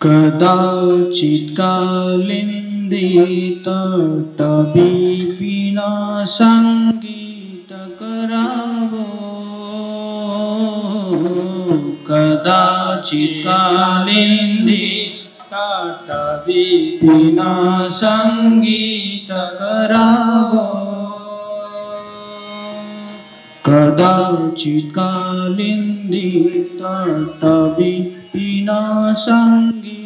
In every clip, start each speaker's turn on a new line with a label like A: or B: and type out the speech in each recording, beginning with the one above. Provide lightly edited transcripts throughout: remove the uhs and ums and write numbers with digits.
A: कदाचित् कालिन्दीतटविपिना सङ्गीतकरावो कदाचित् कालिन्दीतटविपिना सङ्गीतकरावो कदाचित् कालिन्दीतटविपिना सङ्गीतकरावो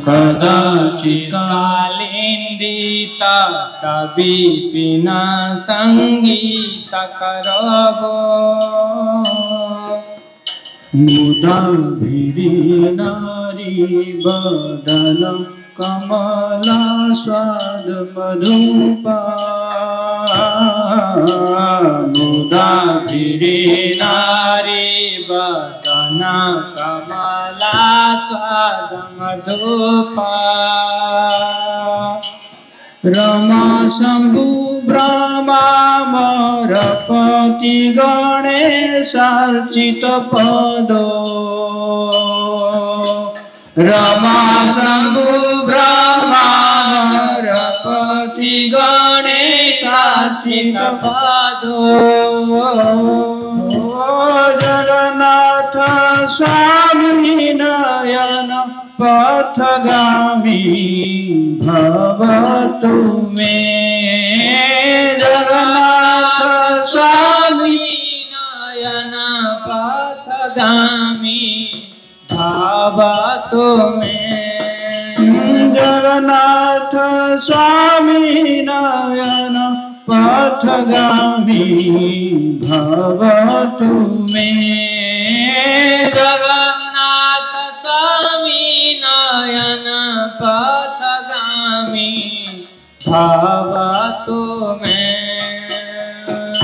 A: कदाचित् कालिन्दीतटविपिना सङ्गीतकरावो मुदा नारीवदनं कमलास्वादमधुपा मुदा नारीवदनं कमलास्वादमधुपा रमा शम्भु ब्रह्मामरपति गणेशार्चित पदो रमा शम्भु ब्रह्मामरपति गणेशार्चित पदो जगन्नाथ स्वामी नयन पथगामी भवतु मे जगन्नाथ स्वामी नयन पथगामी भवतु मे जगन्नाथ स्वामी नयन पथगामी भवतु मे जगन्नाथ स्वामी नयन पथगामी भवतु मे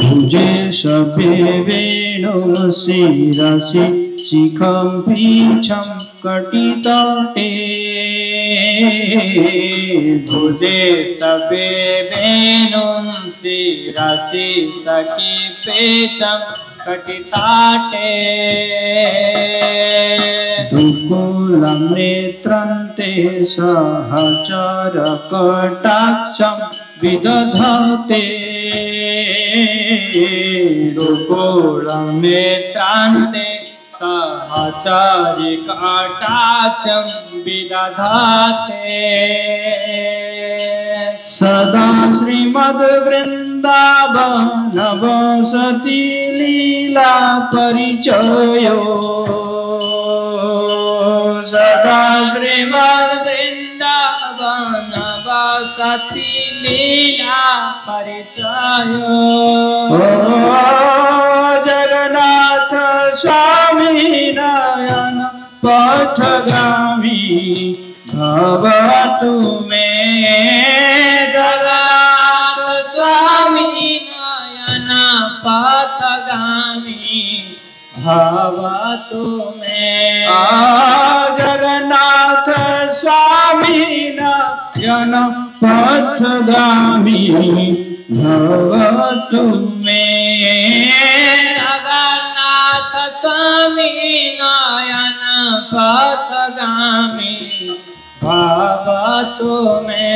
A: भुजे शपे वेणु शिरसि शिखं पीठं कटितटे भुजे शपे वेणुं शिरसि सखि पीठं कटिताटे दुकुलं नेत्रन्ते सहचर कटाक्षं विदधते दुकुलं नेत्रान्ते सहचरि कटाक्षं विदधते सदा श्रीमद्वृन्दावन वसति लीला परिचयो सदा श्रीमद्वृन्दावन वसति लीला परिचयो जगन्नाथ स्वामी नयन पथगामी भवतु मे जगन्नाथ स्वामी नयन पथगामी भवतु मे जगन्नाथ स्वामी नयन पथगामी भवतु मे जगन्नाथ स्वामी नयन पथगामी भवतु मे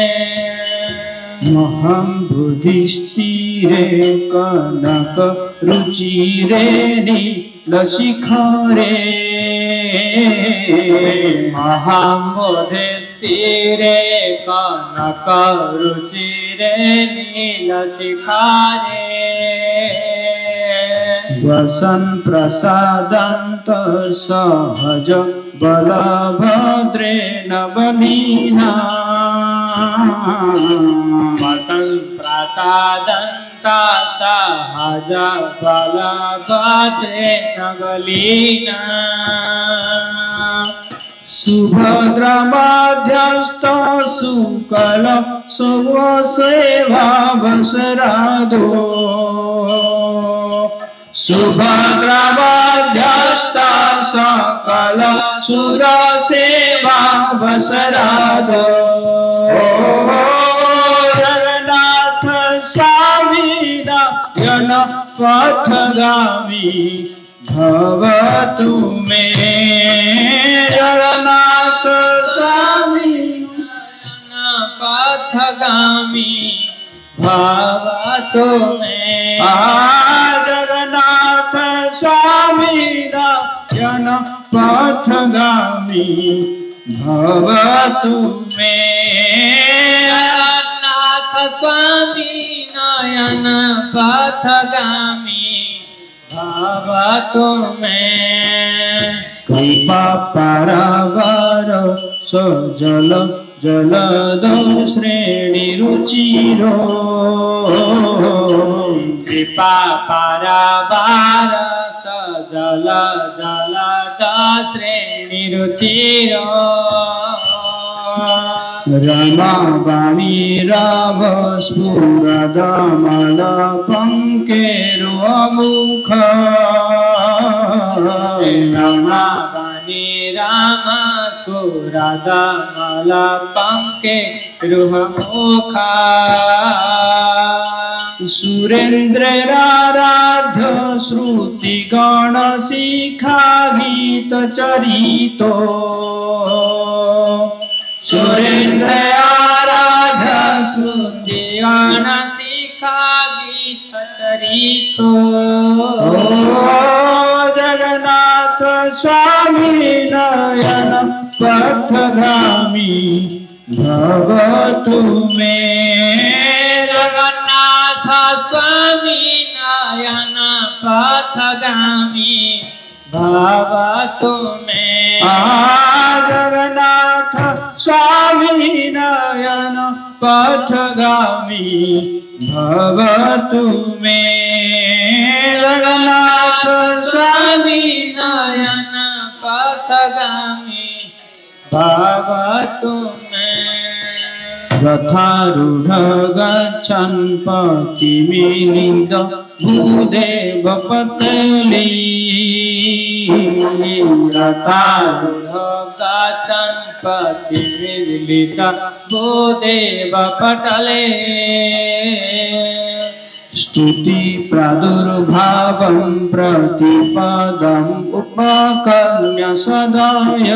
A: महं बुद्धिस्थिरे कनक रुचिरे नीलशिखरे महं बुद्धिस्थिरे कनक रुचिरे नीलशिखरे वसन प्रसादंत सहज बलभद्रेण बलिना वसन प्रसादंत सहज बलभद्रेण बलिना सुभद्रा मध्यस्थ शुक्ल सर्वसेवा बसराधो सुभद्रा मध्यस्थ सकल सुर सेवा बसराधो जगन्नाथ स्वामी नयन पथगामी भवतु मे जगन्नाथ स्वामी
B: पथगामी भवतु मे
A: जगन्नाथ स्वामी नयन पथगामी भवतु मे
B: जगन्नाथ स्वामी नयन पथगामी भवतु मे
A: कृपा पारावार सजल जलद श्रेणी रुचिरो
B: कृपा पारावार सजल जलद श्रेणी रुचिरो
A: रमावाणी राव स्फुरदमल पंकेरु मुख
B: रमावाणी राम स्फुरदमल पंकेरु मुख
A: सुरेन्द्राराध्य श्रुति गण शिखा गीत चरितो
B: सुरेन्द्र आराध्य श्रुति गण शिखा गीत चरितो
A: जगन्नाथ स्वामी नयन पथगामी भवतु मे
B: जगन्नाथ स्वामी नयन पथगामी भवतु मे
A: जगन्नाथ स्वामी नयन पथगामी भवतु मे जगन्नाथ स्वामी
B: नयन पथगामी भवतु मे
A: रथारूढ़ गच्छन् पतिमिलिन्द भूदेव पतली
B: रथारूढ़ गच्छन् पतिमिलिन्द भूदेव पटले
A: स्तुति प्रादुर्भावं प्रतिपदम् उपकर्ण्य सदाय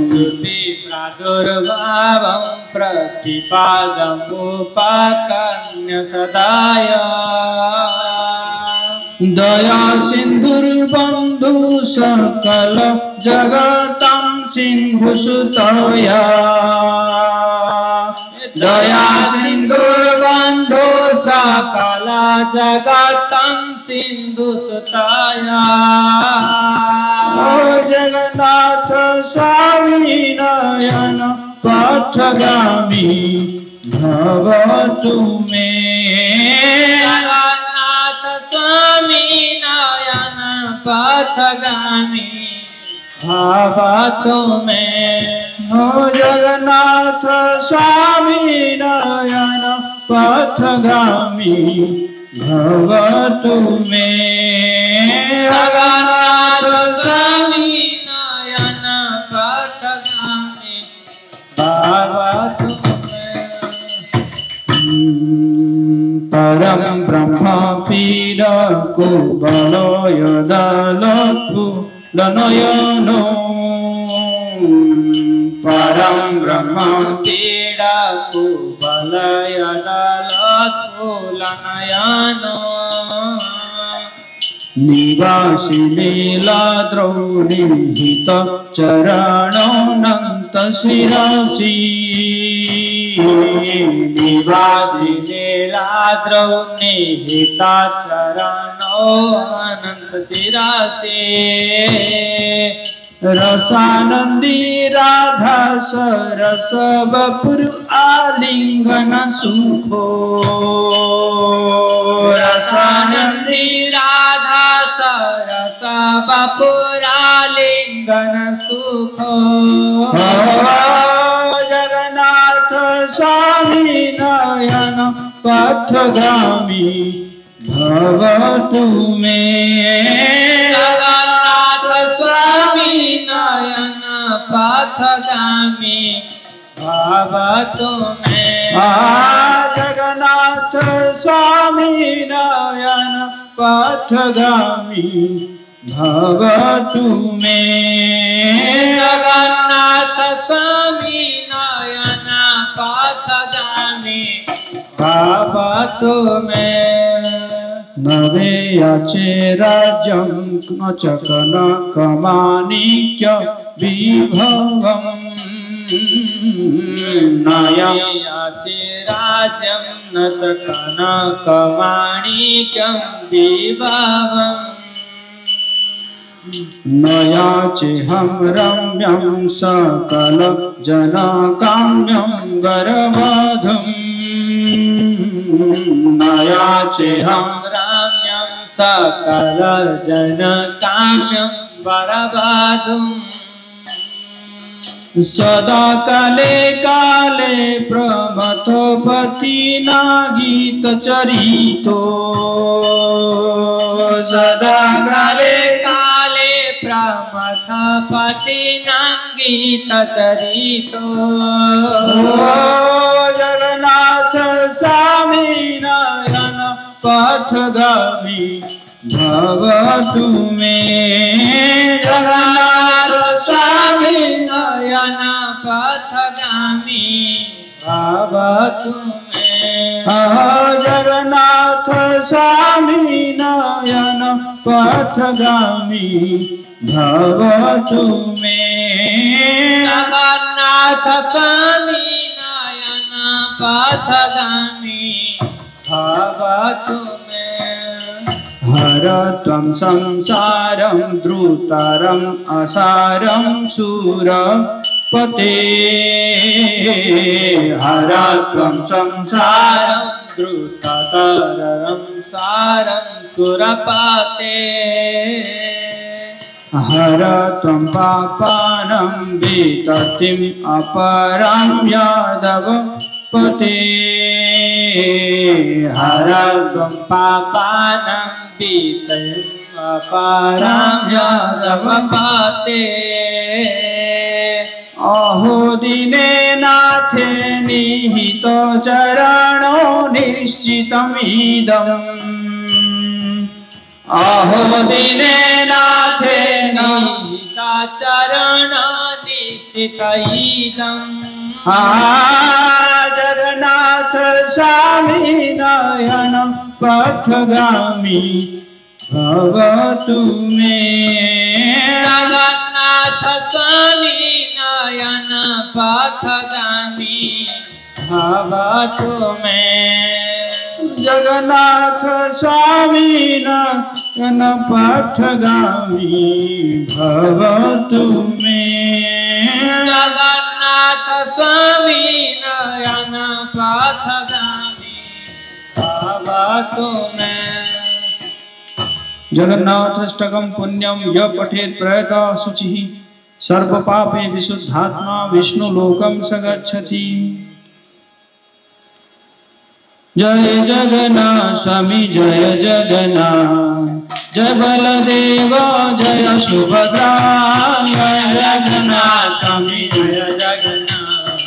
B: स्तुति प्रादुर्भावं प्रतिपादमुपकर्ण्य सदाय
A: दया सिन्धुर्बन्धु सकल जगतं सिन्धुसुतया
B: दया सिन्धुर्बन्धु सकल जगतं सिन्धुसुतया
A: जगन्नाथ स्वामी नयन पथगामी भवतु मे
B: जगन्नाथ स्वामी नयन पथगामी भवतु मे
A: जगन्नाथ स्वामी नयन पथगामी भवतु मे
B: जगन्नाथ स्वामी नयन पथगामी भवतु मे
A: परम ब्रह्म पीर कुबलय दलपु लनयनो परम ब्रह्म
B: पीड़ा कुबलय दलत्फुलनयनो
A: निवासी लीलाद्रौ निहित चरणोऽनन्त शिरसि
B: निवासी लीलाद्रौ निहित चरणो अनंत शिरसि
A: रसानंदी राधा सरस बपुर आलिंगन सुखो
B: रसानंदी राधा सरस बपुरालिंगन सुखो
A: जगन्नाथ स्वामी नयन पथगामी भवतु मे
B: जगन्नाथ स्वामी नयन पथगामी भवतु मे
A: जगन्नाथ स्वामी नयन पथगामी भवतु मे।
B: जगन्नाथ स्वामी नयन पथगामी भवतु मे।
A: नवे याचे राज्यं न च कनकमाणिक्य विभवम्।
B: नयाचे राज्यं न च कनकमाणिक्यं विभवम्।
A: नयाचेहं रम्यं सकल जनकाम्यं वरवधूम्। नयाचेहं
B: रम्यं सकल जनकाम्यं वरवधूम्।
A: सदा काले काले प्रमथपतिना गीतचरितो। सदा काले
B: काले प्रमथपतिना गीतचरितो।
A: जगन्नाथ स्वामी नयन पथगामी भवतु मे। जगन्नाथ स्वामी
B: नयन पथगामी भवतु मे।
A: जगन्नाथ स्वामी नयन पथगामी भवतु मे।
B: जगन्नाथ स्वामी नयन पथगामी भवतु मे।
A: हर त्वं संसारं द्रुतरम् असारं सुरपते। हर त्वं संसारं
B: द्रुततरं सारं सुरपते।
A: हर त्वं पापानं विततिम् अपरं यादवपते।
B: हर त्वं पापानं विततिम् अपरं यादवपते।
A: अहो दीने नाथे निहित चरणो निश्चितमिदम्। अहो दीने नाथे
B: निहित चरण निश्चितमिदम्।
A: जगन्नाथ स्वामी नयन पथगामी भवतु मे।
B: जगन्नाथ स्वामी नयन पथगामी भवतु मे।
A: जगन्नाथ स्वामी नयन पथगामी भवतु मे।
B: जगन्नाथ स्वामी नयन पथगामी भवतु मे।
A: जगन्नाथाष्टकं पुण्यं यः पठेत् प्रयतः शुचिः सर्वपापे विशुद्धात्मा विष्णुलोकं स गच्छति। जय जगन्नाथ स्वामी जय जगन्नाथ। जय बलदेव जय सुभद्रा। जय जगन्नाथ स्वामी जय जगन्नाथ।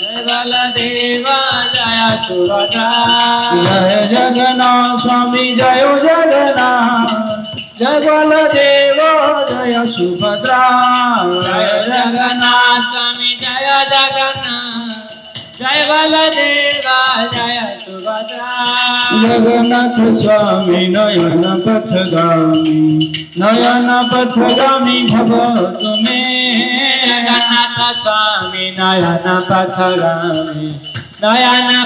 B: जय बलदेव जय सुभद्रा।
A: जय जगन्नाथ स्वामी जय जगन्नाथ। जय बलदेव जय सुभद्रा।
B: जय जगन्नाथ स्वामी जय जगन्नाथ। जय बलदेव जय सुभद्रा।
A: जगन्नाथ स्वामी नयन पथगामी भवतु मे।
B: जगन्नाथ स्वामी नयन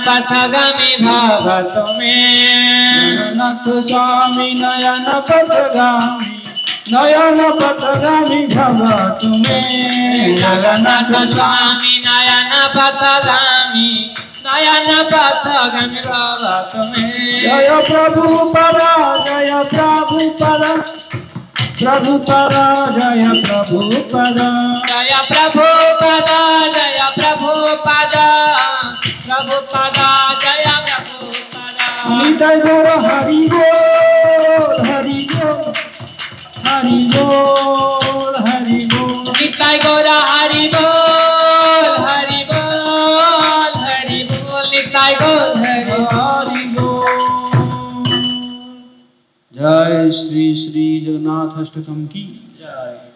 B: पथगामी भवतु मे।
A: जगन्नाथ स्वामी नयन पथगामी भवतु मे।
B: जगन्नाथ स्वामी नयन पथगामी भवतु मे।
A: जय प्रभुपदा जय प्रभुपदा प्रभुपदा जय प्रभुपदा।
B: जय प्रभुपदा जय प्रभुपदा प्रभुपदा जय प्रभुपदा।
A: निताय गौर हरि बोल हरि बोल हरि बोल हरि बोल।
B: निताय गौर हरि बोल हरि बोल हरि बोल। निताय गौर हरि बोल।
A: हरि बोल। श्री जगन्नाथ अष्टकम की जय।